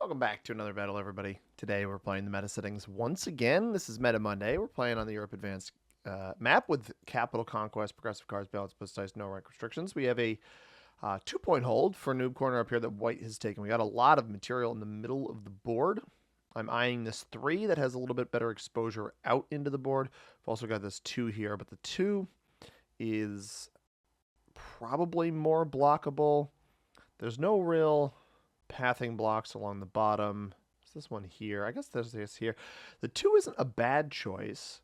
Welcome back to another battle, everybody. Today we're playing the meta settings once again. This is Meta Monday. We're playing on the Europe Advanced map with Capital Conquest, Progressive Cards, Balance, Plus Dice, no rank restrictions. We have a 2-point hold for Noob Corner up here that White has taken. We got a lot of material in the middle of the board. I'm eyeing this 3 that has a little bit better exposure out into the board. We've also got this 2 here, but the 2 is probably more blockable. There's no real pathing blocks along the bottom. There's this one here. I guess there's this here. The 2 isn't a bad choice.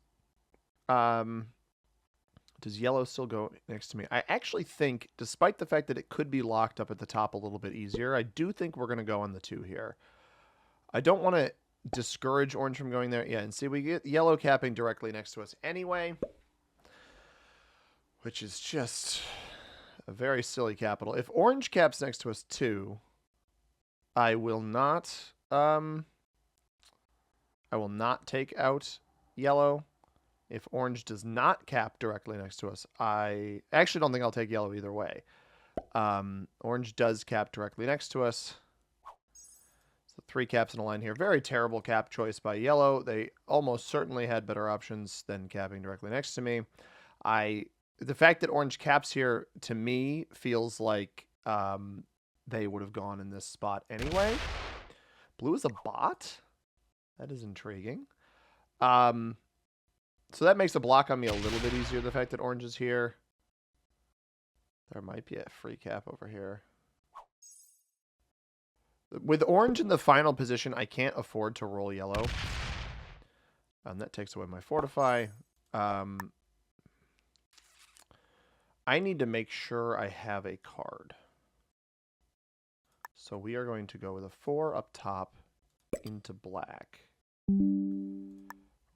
Does yellow still go next to me? I actually think, despite the fact that it could be locked up at the top a little bit easier, I do think we're going to go on the 2 here. I don't want to discourage orange from going there. Yeah, and see, we get yellow capping directly next to us anyway, which is just a very silly capital. If orange caps next to us too, I will not take out yellow. If orange does not cap directly next to us, I actually don't think I'll take yellow either way. Orange does cap directly next to us. So 3 caps in a line here. Very terrible cap choice by yellow. They almost certainly had better options than capping directly next to me. The fact that orange caps here, to me, feels like they would have gone in this spot anyway. Blue is a bot? That is intriguing. So that makes a block on me a little bit easier, the fact that orange is here. There might be a free cap over here. With orange in the final position, I can't afford to roll yellow. That takes away my fortify. I need to make sure I have a card. So we are going to go with a 4 up top into black.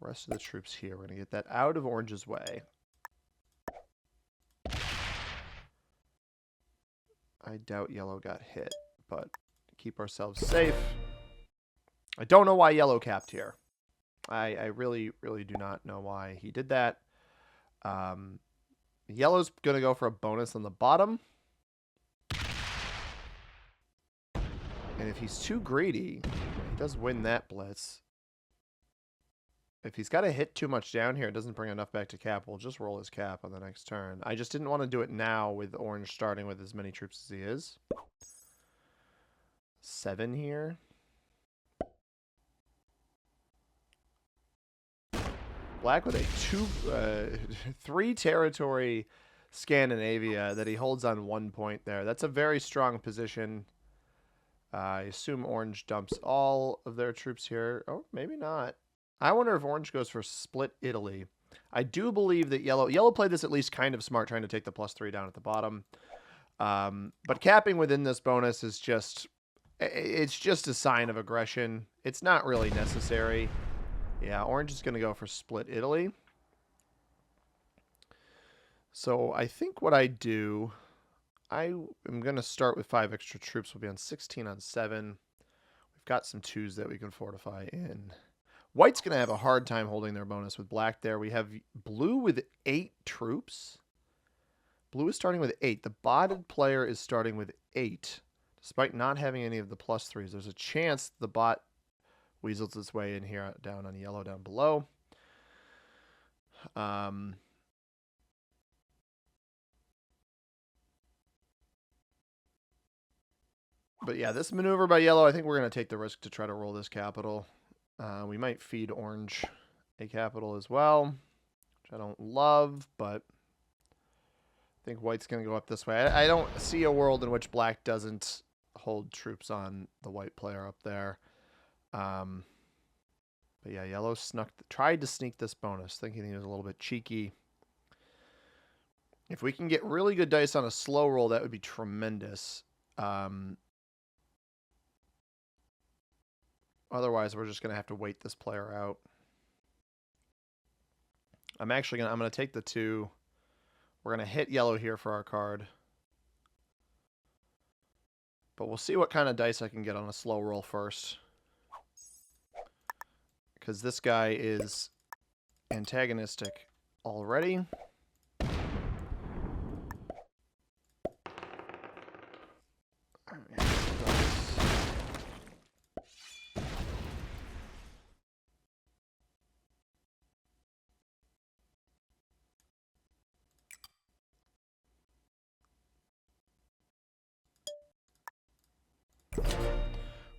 Rest of the troops here. We're going to get that out of orange's way. I doubt yellow got hit, but keep ourselves safe. I don't know why yellow capped here. I really, really do not know why he did that. Yellow's going to go for a bonus on the bottom. And if he's too greedy, he does win that blitz. If he's got to hit too much down here, it doesn't bring enough back to cap, we'll just roll his cap on the next turn. I just didn't want to do it now with orange starting with as many troops as he is. 7 here. Black with a 3 territory Scandinavia that he holds on 1 point there. That's a very strong position. I assume orange dumps all of their troops here. Oh, maybe not. I wonder if orange goes for split Italy. I do believe that yellow played this at least kind of smart, trying to take the +3 down at the bottom. But capping within this bonus is it's just a sign of aggression. It's not really necessary. Yeah, orange is going to go for split Italy. So I think what I do, I am going to start with 5 extra troops. We'll be on 16 on 7. We've got some 2s that we can fortify in. White's going to have a hard time holding their bonus with black there. We have blue with 8 troops. Blue is starting with 8. The botted player is starting with 8. Despite not having any of the +3s, there's a chance the bot weasels its way in here down on yellow down below. But yeah, this maneuver by yellow, I think we're going to take the risk to try to roll this capital. We might feed orange a capital as well, which I don't love, but I think white's going to go up this way. I don't see a world in which black doesn't hold troops on the white player up there. But yeah, yellow tried to sneak this bonus, thinking he was a little bit cheeky. If we can get really good dice on a slow roll, that would be tremendous. Otherwise, we're just going to have to wait this player out. I'm going to take the 2. We're going to hit yellow here for our card. But we'll see what kind of dice I can get on a slow roll first. Because this guy is antagonistic already.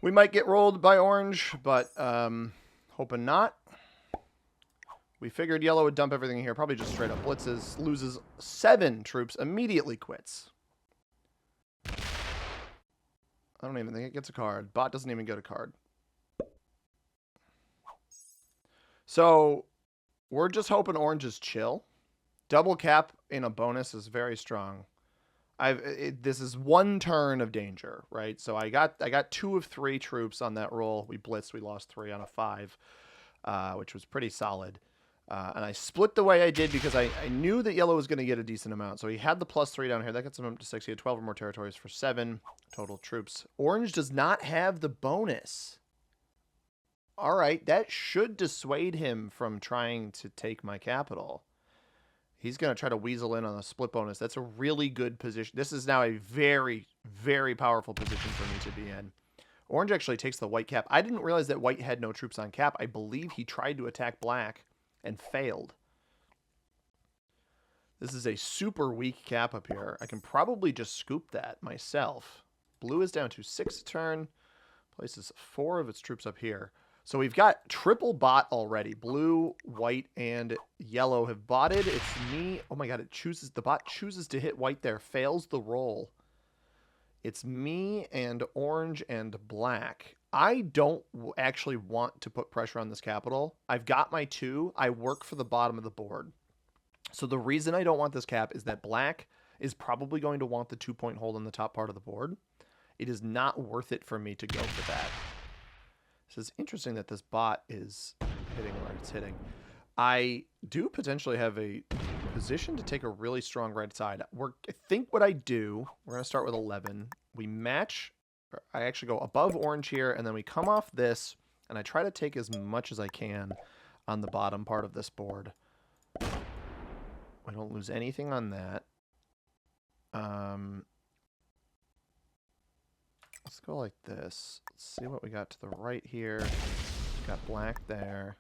We might get rolled by orange, but hoping not. We figured yellow would dump everything here. Probably just straight up blitzes. Loses 7 troops. Immediately quits. I don't even think it gets a card. Bot doesn't even get a card. So we're just hoping orange is chill. Double cap in a bonus is very strong. This is 1 turn of danger, right? So I got 2 of 3 troops on that roll. We blitzed. We lost 3 on a 5, which was pretty solid. And I split the way I did because I knew that yellow was going to get a decent amount. So he had the +3 down here. That gets him up to 6. He had 12 or more territories for 7 total troops. Orange does not have the bonus. All right, that should dissuade him from trying to take my capital. He's going to try to weasel in on a split bonus. That's a really good position. This is now a very, very powerful position for me to be in. Orange actually takes the white cap. I didn't realize that white had no troops on cap. I believe he tried to attack black and failed. This is a super weak cap up here. I can probably just scoop that myself. Blue is down to 6 a turn. Places 4 of its troops up here. So we've got triple bot already. Blue, white, and yellow have botted. It's me. Oh my god, the bot chooses to hit white there. Fails the roll. It's me and orange and black. I don't actually want to put pressure on this capital. I've got my 2. I work for the bottom of the board. So the reason I don't want this cap is that black is probably going to want the 2-point hold on the top part of the board. It is not worth it for me to go for that. This is interesting that this bot is hitting where it's hitting. I do potentially have a position to take a really strong right side. I think what I do, we're going to start with 11. We match. I actually go above orange here, and then we come off this, and I try to take as much as I can on the bottom part of this board. We don't lose anything on that. Let's go like this. Let's see what we got to the right here. We got black there.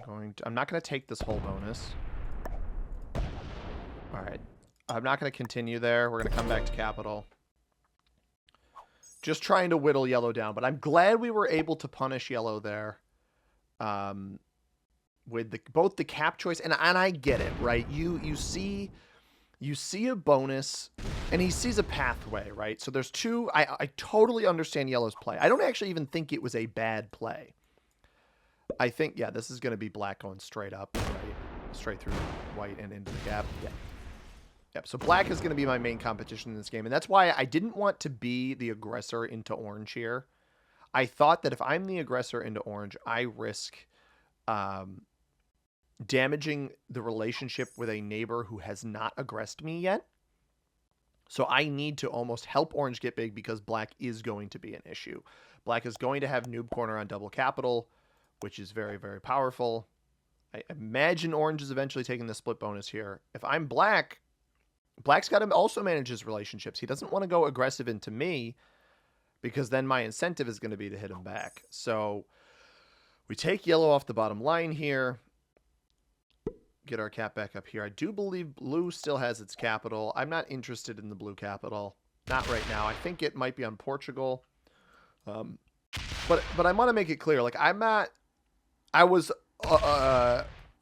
I'm not going to take this whole bonus. All right. I'm not going to continue there. We're going to come back to capital. Just trying to whittle yellow down, but I'm glad we were able to punish yellow there. With both the cap choice and I get it, right? You see a bonus and he sees a pathway, right? So there's 2. I totally understand yellow's play. I don't actually even think it was a bad play. I think, yeah, this is going to be black going straight up, right? Straight through white and into the gap. Yeah. Yep. So black is going to be my main competition in this game. And that's why I didn't want to be the aggressor into orange here. I thought that if I'm the aggressor into orange, I risk damaging the relationship with a neighbor who has not aggressed me yet. So I need to almost help orange get big because black is going to be an issue. Black is going to have noob corner on double capital, which is very, very powerful. I imagine orange is eventually taking the split bonus here. If I'm black, black's got to also manage his relationships. He doesn't want to go aggressive into me because then my incentive is going to be to hit him back. So we take yellow off the bottom line here. Get our cap back up here. I do believe blue still has its capital. I'm not interested in the blue capital. Not right now. I think it might be on Portugal. But I want to make it clear. Like, I'm not... I was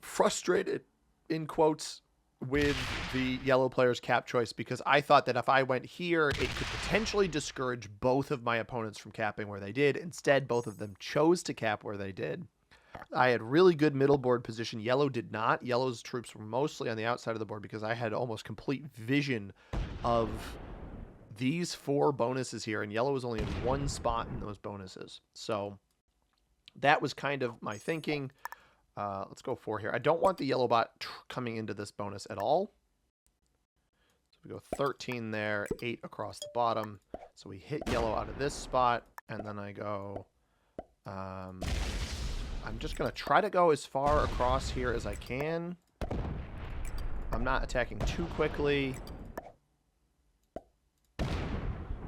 frustrated, in quotes, with the yellow player's cap choice because I thought that if I went here, it could potentially discourage both of my opponents from capping where they did. Instead, both of them chose to cap where they did. I had really good middle board position. Yellow did not. Yellow's troops were mostly on the outside of the board because I had almost complete vision of these 4 bonuses here, and yellow was only in 1 spot in those bonuses. So that was kind of my thinking. Let's go 4 here. I don't want the yellow bot coming into this bonus at all. So we go 13 there, 8 across the bottom. So we hit yellow out of this spot, and then I go... I'm just going to try to go as far across here as I can. I'm not attacking too quickly.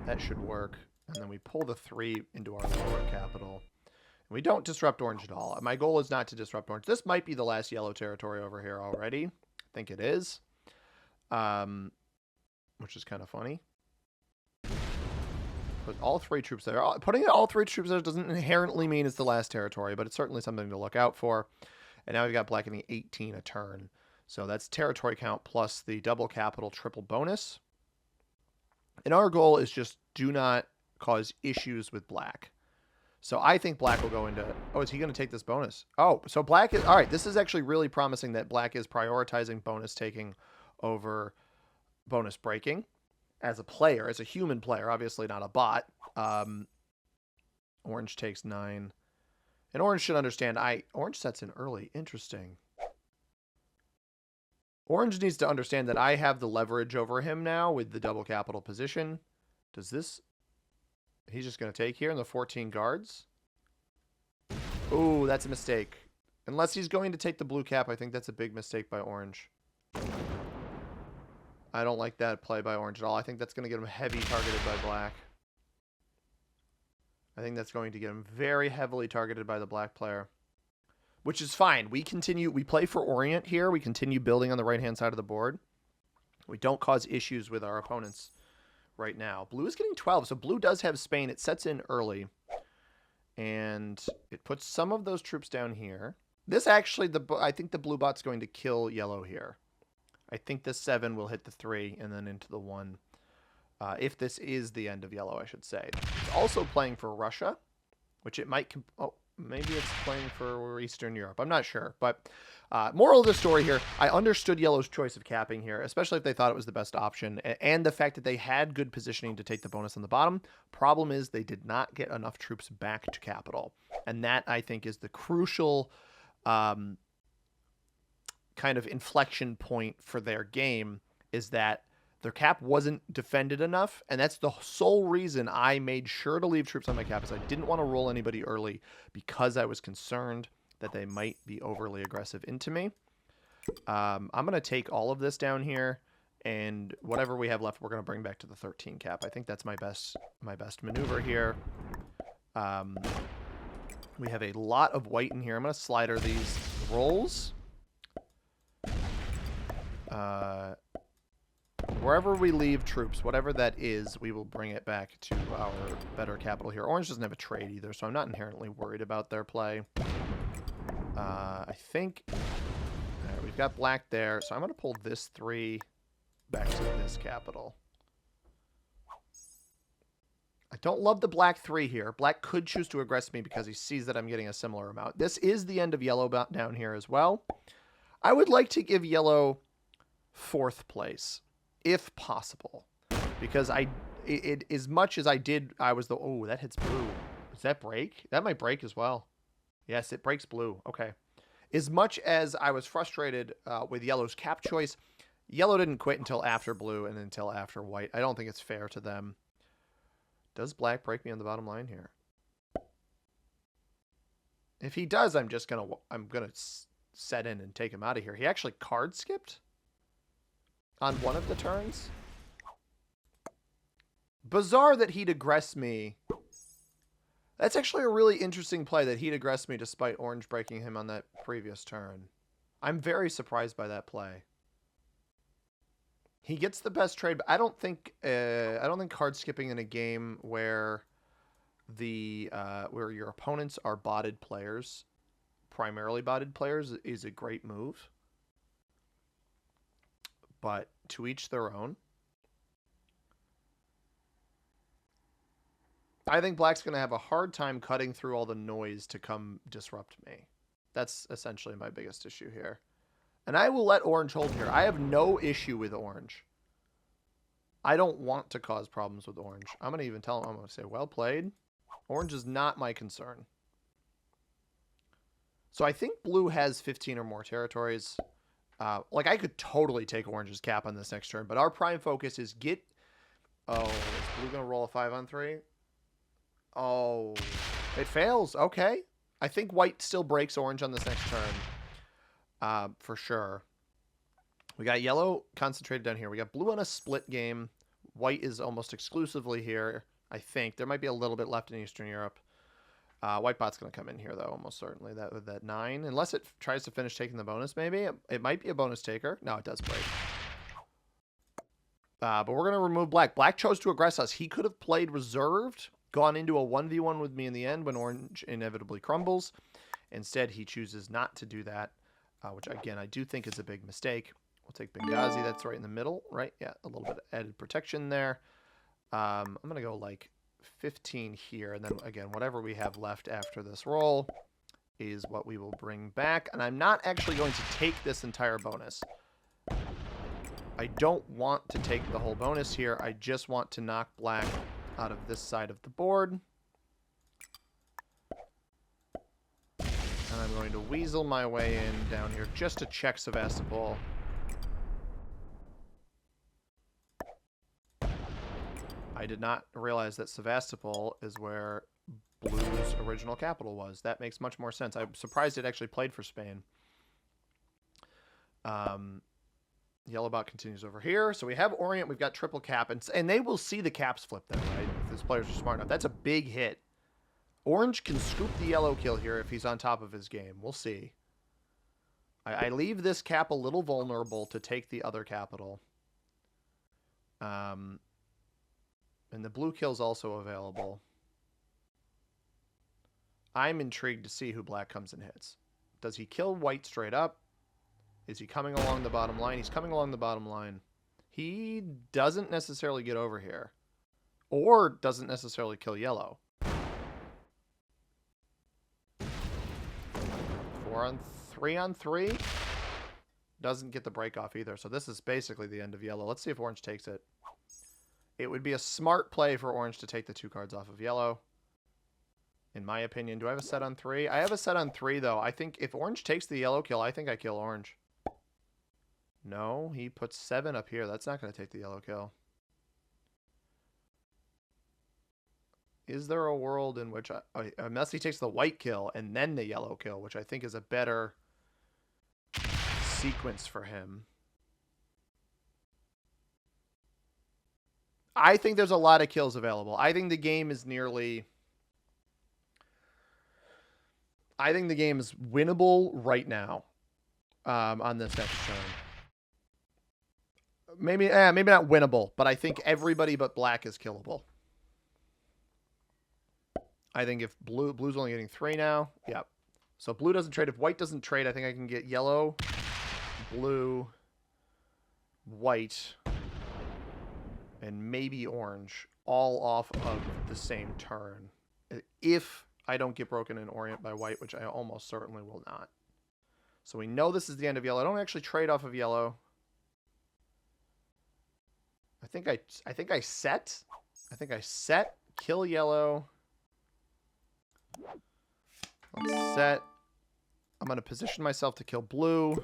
That should work. And then we pull the 3 into our lower capital. And we don't disrupt orange at all. My goal is not to disrupt orange. This might be the last yellow territory over here already. I think it is. Which is kind of funny. put all 3 troops there. Putting all 3 troops there doesn't inherently mean it's the last territory, but it's certainly something to look out for. And now we've got black getting 18 a turn. So that's territory count plus the double capital triple bonus. And our goal is just do not cause issues with black. So I think black will go into... Oh, is he going to take this bonus? Oh, so black is... All right, this is actually really promising that black is prioritizing bonus taking over bonus breaking as a player, as a human player, obviously not a bot. Orange takes 9. And orange should understand... Orange sets in early. Interesting. Orange needs to understand that I have the leverage over him now with the double capital position. Does this... He's just going to take here in the 14 guards. Ooh, that's a mistake. Unless he's going to take the blue cap, I think that's a big mistake by orange. I don't like that play by orange at all. I think that's going to get him heavy targeted by black. I think that's going to get him very heavily targeted by the black player. Which is fine. We play for Orient here. We continue building on the right-hand side of the board. We don't cause issues with our opponents right now. Blue is getting 12, so blue does have Spain. It sets in early. And it puts some of those troops down here. This actually, I think the blue bot's going to kill yellow here. I think the 7 will hit the 3 and then into the 1. If this is the end of yellow, I should say. It's also playing for Russia, which it might... Oh, maybe it's playing for Eastern Europe. I'm not sure. But moral of the story here, I understood yellow's choice of capping here, especially if they thought it was the best option, and the fact that they had good positioning to take the bonus on the bottom. Problem is they did not get enough troops back to capital. And that, I think, is the crucial kind of inflection point for their game, is that their cap wasn't defended enough, and that's the sole reason I made sure to leave troops on my cap, is I didn't want to roll anybody early because I was concerned that they might be overly aggressive into me. I'm going to take all of this down here, and whatever we have left, we're going to bring back to the 13 cap. I think that's my best maneuver here. We have a lot of white in here. I'm going to slider these rolls. Wherever we leave troops, whatever that is, we will bring it back to our better capital here. Orange doesn't have a trade either, so I'm not inherently worried about their play. I think we've got black there, so I'm going to pull this 3 back to this capital. I don't love the black 3 here. Black could choose to aggress me because he sees that I'm getting a similar amount. This is the end of yellow down here as well. I would like to give yellow 4th place, if possible, because as much as I did, I was the... Oh, that hits blue. Does that break? That might break as well. Yes, it breaks blue. Okay. As much as I was frustrated with yellow's cap choice, yellow didn't quit until after blue and until after white. I don't think it's fair to them. Does black break me on the bottom line here? If he does, I'm gonna set in and take him out of here. He actually card skipped on one of the turns. Bizarre that he'd aggress me. That's actually a really interesting play, that he'd aggress me despite orange breaking him on that previous turn. I'm very surprised by that play. He gets the best trade, but I don't think card skipping in a game where where your opponents are botted players, primarily botted players, is a great move. But to each their own. I think black's going to have a hard time cutting through all the noise to come disrupt me. That's essentially my biggest issue here. And I will let orange hold here. I have no issue with orange. I don't want to cause problems with orange. I'm going to even tell him, I'm going to say, well played. Orange is not my concern. So I think blue has 15 or more territories. Like, I could totally take orange's cap on this next turn, but our prime focus is get... Oh, is blue going to roll a 5 on 3? Oh, it fails. Okay. I think white still breaks orange on this next turn. For sure. We got yellow concentrated down here. We got blue on a split game. White is almost exclusively here, I think. There might be a little bit left in Eastern Europe. White bot's going to come in here, though, almost certainly. That 9. Unless it tries to finish taking the bonus, maybe. It might be a bonus taker. No, it does break. But we're going to remove black. Black chose to aggress us. He could have played reserved, gone into a 1v1 with me in the end when orange inevitably crumbles. Instead, he chooses not to do that, which, again, I do think is a big mistake. We'll take Benghazi. That's right in the middle, right? Yeah, a little bit of added protection there. I'm going to go like 15 here. And then, again, whatever we have left after this roll is what we will bring back. And I'm not actually going to take this entire bonus. I don't want to take the whole bonus here. I just want to knock black out of this side of the board. And I'm going to weasel my way in down here just to check Sevastopol. I did not realize that Sevastopol is where Blue's original capital was. That makes much more sense. I'm surprised it actually played for Spain. Yellow bot continues over here. So we have Orient. We've got triple cap. And they will see the caps flip there, right? If these players are smart enough. That's a big hit. Orange can scoop the yellow kill here if he's on top of his game. We'll see. I leave this cap a little vulnerable to take the other capital. And the blue kill's also available. I'm intrigued to see who black comes and hits. Does he kill white straight up? Is he coming along the bottom line? He's coming along the bottom line. He doesn't necessarily get over here. Or doesn't necessarily kill yellow. 3 on 3. Doesn't get the break off either. So this is basically the end of yellow. Let's see if orange takes it. It would be a smart play for orange to take the 2 cards off of yellow. In my opinion. Do I have a set on 3? I have a set on 3, though. I think if orange takes the yellow kill, I think I kill orange. No, he puts 7 up here. That's not going to take the yellow kill. Is there a world in which unless he takes the white kill and then the yellow kill, which I think is a better sequence for him. I think there's a lot of kills available. I think the game is nearly... I think the game is winnable right now on this next turn. Maybe not winnable, but I think everybody but black is killable. I think if blue's only getting 3 now. Yep. So blue doesn't trade. If white doesn't trade, I think I can get yellow, blue, white, and maybe orange all off of the same turn. If I don't get broken in Orient by white, which I almost certainly will not. So we know this is the end of yellow. I don't actually trade off of yellow. I think I set, kill yellow. Let's set. I'm going to position myself to kill blue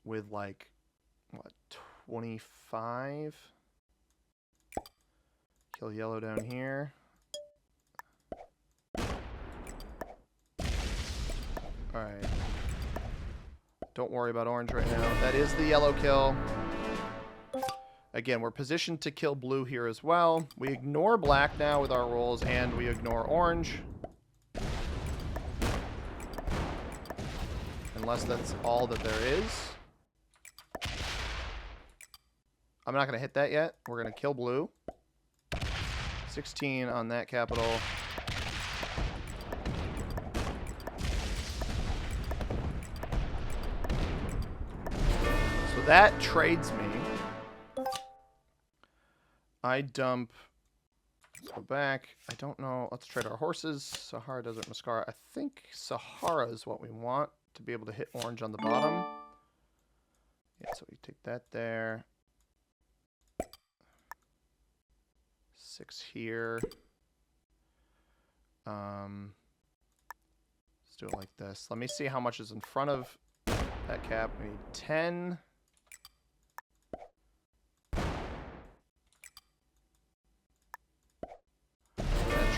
with like, what, 25? Kill yellow down here. Alright. Don't worry about orange right now. That is the yellow kill. Again, we're positioned to kill blue here as well. We ignore black now with our rolls, and we ignore orange. Unless that's all that there is. I'm not going to hit that yet. We're going to kill blue. 16 on that capital. So that trades me. I dump. Let's go back. I don't know. Let's trade our horses. Sahara, Desert, Mascara. I think Sahara is what we want to be able to hit orange on the bottom. Yeah, so we take that there. 6 here. Let's do it like this. Let me see how much is in front of that cap. We need 10.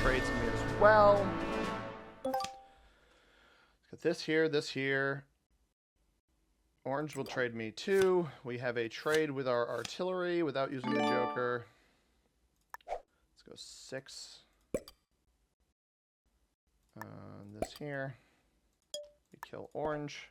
Trades me as well. Got this here, this here. Orange will trade me 2. We have a trade with our artillery without using the Joker. Let's go 6. This here. We kill orange.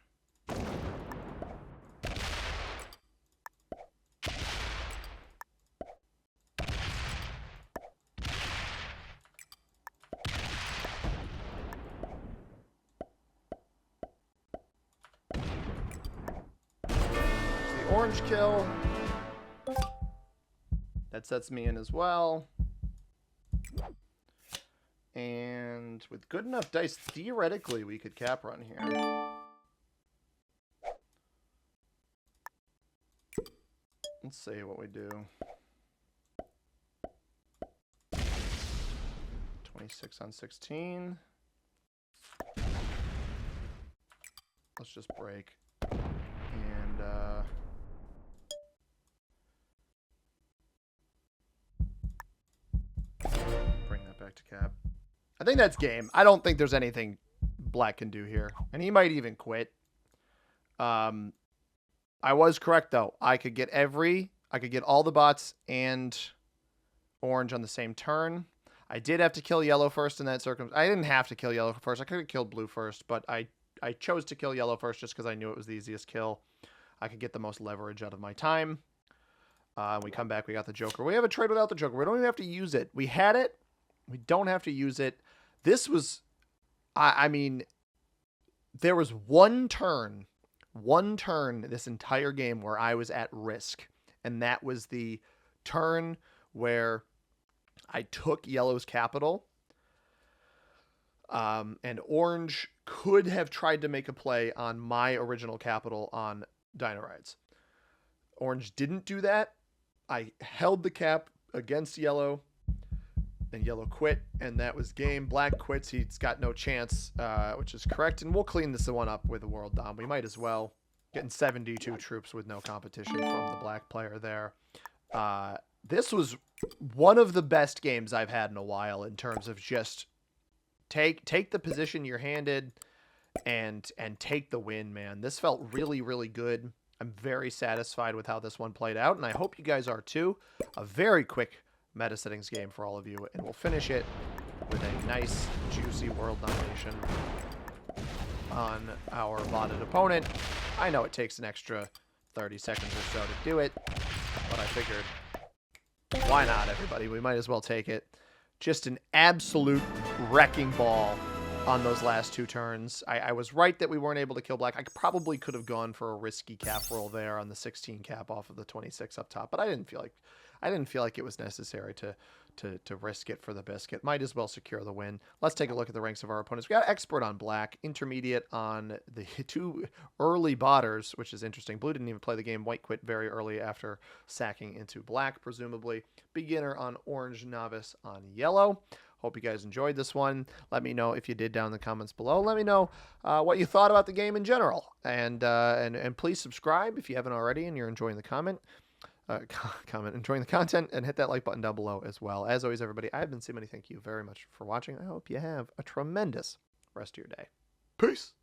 orange kill. That sets me in as well. And with good enough dice, theoretically, we could cap run here. Let's see what we do. 26 on 16. Let's just break. And, bring that back to cap. I think that's game. I don't think there's anything black can do here. And he might even quit. I was correct, though. I could get all the bots and orange on the same turn. I did have to kill yellow first in that circumstance. I didn't have to kill yellow first. I could have killed blue first, but I chose to kill yellow first just because I knew it was the easiest kill. I could get the most leverage out of my time. We come back. We got the Joker. We have a trade without the Joker. We don't even have to use it. We had it. We don't have to use it. This was, I mean, there was one turn this entire game where I was at risk. And that was the turn where I took yellow's capital. And orange could have tried to make a play on my original capital on Dino Rides. Orange didn't do that. I held the cap against yellow. And yellow quit, and that was game. Black quits. He's got no chance, which is correct. And we'll clean this one up with a World Dom. We might as well. Getting 72 troops with no competition from the black player there. This was one of the best games I've had in a while in terms of just take the position you're handed and take the win, man. This felt really, really good. I'm very satisfied with how this one played out, and I hope you guys are too. A very quick meta settings game for all of you, and we'll finish it with a nice juicy world domination on our botted opponent. I know it takes an extra 30 seconds or so to do it, but I figured why not, everybody? We might as well take it. Just an absolute wrecking ball on those last two turns. I was right that we weren't able to kill black. I probably could have gone for a risky cap roll there on the 16 cap off of the 26 up top, but I didn't feel like it was necessary to risk it for the biscuit. Might as well secure the win. Let's take a look at the ranks of our opponents. We got expert on black, intermediate on the two early botters, which is interesting. Blue didn't even play the game. White quit very early after sacking into black, presumably. Beginner on orange, novice on yellow. Hope you guys enjoyed this one. Let me know if you did down in the comments below. Let me know what you thought about the game in general. And please subscribe if you haven't already and you're enjoying the enjoying the content, and hit that like button down below as well. As always, everybody, I've been Simony. Thank you very much for watching. I hope you have a tremendous rest of your day. Peace.